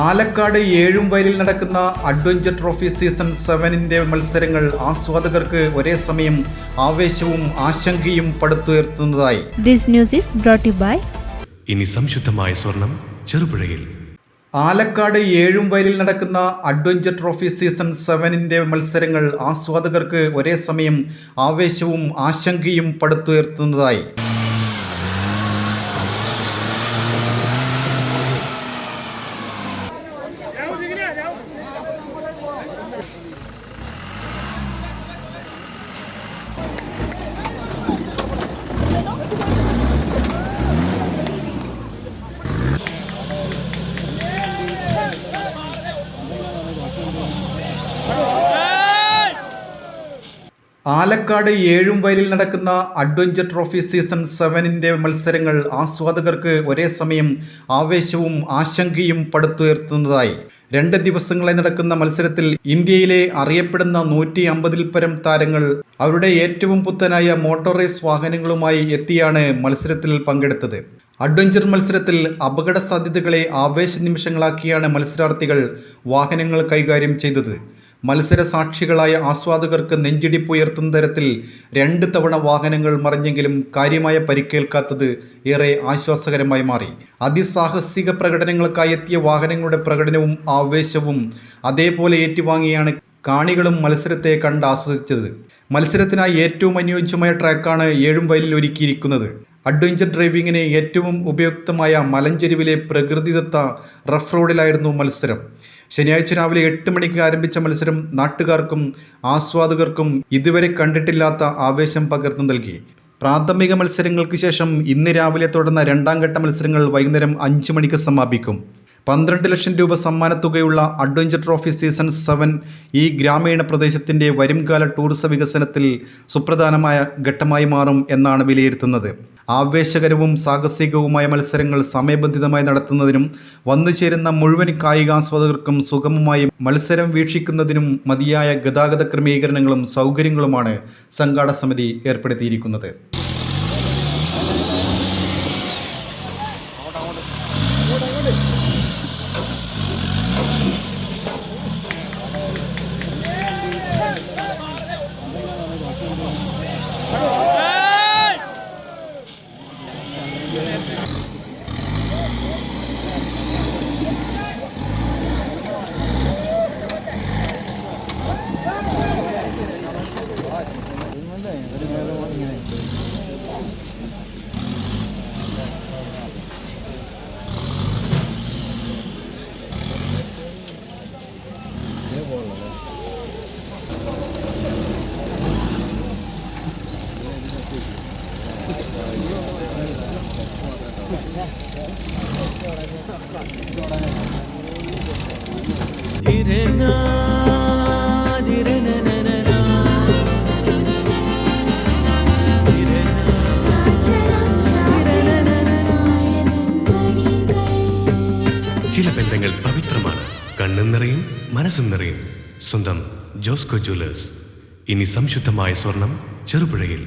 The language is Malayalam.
ആലക്കാട് ഏഴുംവയലിൽ നടക്കുന്ന അഡ്വഞ്ചർ ട്രോഫി സീസൺ 7-ന്റെ മത്സരങ്ങൾ ആസ്വാദകർക്ക് ഒരേ സമയം ആവേശവും ആശങ്കയും പടുത്തുയർത്തുന്നതായി. This news is brought you by ഇനി സംശുദ്ധമായ സ്വർണം ചെറുപുഴയിൽ. ആലക്കാട് ഏഴുംവയലിൽ നടക്കുന്ന അഡ്വഞ്ചർ ട്രോഫി സീസൺ 7-ന്റെ മത്സരങ്ങൾ ആസ്വാദകർക്ക് ഒരേ സമയം ആവേശവും ആശങ്കയും പടുത്തുയർത്തുന്നതായി. ആലക്കാട് ഏഴുംവയലിൽ നടക്കുന്ന അഡ്വഞ്ചർ ട്രോഫി സീസൺ 7-ന്റെ മത്സരങ്ങൾ ആസ്വാദകർക്ക് ഒരേ സമയം ആവേശവും ആശങ്കയും പടുത്തുയർത്തുന്നതായി. 2 ദിവസങ്ങളായി നടക്കുന്ന മത്സരത്തിൽ ഇന്ത്യയിലെ അറിയപ്പെടുന്ന 150-ൽ പരം താരങ്ങൾ അവരുടെ ഏറ്റവും പുത്തനായ മോട്ടോർ റേസ് വാഹനങ്ങളുമായി എത്തിയാണ് മത്സരത്തിൽ പങ്കെടുത്തത്. അഡ്വഞ്ചർ മത്സരത്തിൽ അപകട സാധ്യതകളെ ആവേശ നിമിഷങ്ങളാക്കിയാണ് മത്സരാർത്ഥികൾ വാഹനങ്ങൾ കൈകാര്യം ചെയ്തത്. മത്സര സാക്ഷികളായ ആസ്വാദകർക്ക് നെഞ്ചിടിപ്പുയർത്തുന്ന തരത്തിൽ 2 തവണ വാഹനങ്ങൾ മറിഞ്ഞെങ്കിലും കാര്യമായ പരിക്കേൽക്കാത്തത് ഏറെ ആശ്വാസകരമായി മാറി. അതിസാഹസിക പ്രകടനങ്ങൾക്കായി എത്തിയ വാഹനങ്ങളുടെ പ്രകടനവും ആവേശവും അതേപോലെ ഏറ്റുവാങ്ങിയാണ് കാണികളും മത്സരത്തെ കണ്ട് ആസ്വദിച്ചത്. മത്സരത്തിനായി ഏറ്റവും അനുയോജ്യമായ ട്രാക്കാണ് ഏഴുംവയലിൽ ഒരുക്കിയിരിക്കുന്നത്. അഡ്വഞ്ചർ ഡ്രൈവിങ്ങിന് ഏറ്റവും ഉപയുക്തമായ മലഞ്ചെരുവിലെ പ്രകൃതിദത്ത റഫ് റോഡിലായിരുന്നു മത്സരം. ശനിയാഴ്ച രാവിലെ 8 മണിക്ക് ആരംഭിച്ച മത്സരം നാട്ടുകാർക്കും ആസ്വാദകർക്കും ഇതുവരെ കണ്ടിട്ടില്ലാത്ത ആവേശം പകർന്നു നൽകി. പ്രാഥമിക മത്സരങ്ങൾക്ക് ശേഷം ഇന്ന് രാവിലെ തുടർന്ന 2ാം ഘട്ട മത്സരങ്ങൾ വൈകുന്നേരം 5 മണിക്ക് സമാപിക്കും. 12 ലക്ഷം രൂപ സമ്മാനത്തുകയുള്ള അഡ്വഞ്ചർ ട്രോഫി സീസൺ 7 ഈ ഗ്രാമീണ പ്രദേശത്തിൻ്റെ വരുംകാല ടൂറിസം വികസനത്തിൽ സുപ്രധാനമായ ഘട്ടമായി മാറും എന്നാണ് വിലയിരുത്തുന്നത്. ആവേശകരവും സാഹസികവുമായ മത്സരങ്ങൾ സമയബന്ധിതമായി നടത്തുന്നതിനും വന്നുചേരുന്ന മുഴുവൻ കായികാസ്വാദകർക്കും സുഗമമായി മത്സരം വീക്ഷിക്കുന്നതിനും മതിയായ ഗതാഗത ക്രമീകരണങ്ങളും സൗകര്യങ്ങളുമാണ് സംഘാടക സമിതി ഏർപ്പെടുത്തിയിരിക്കുന്നത്. ചില ബന്ധങ്ങൾ പവിത്രമാണ്. കണ്ണും നിറയും മനസ്സും നിറയും. സ്വന്തം ജോസ്കോ ജ്വല്ലേഴ്സ്. ഇനി സംശുദ്ധമായ സ്വർണം ചെറുപുഴയിൽ.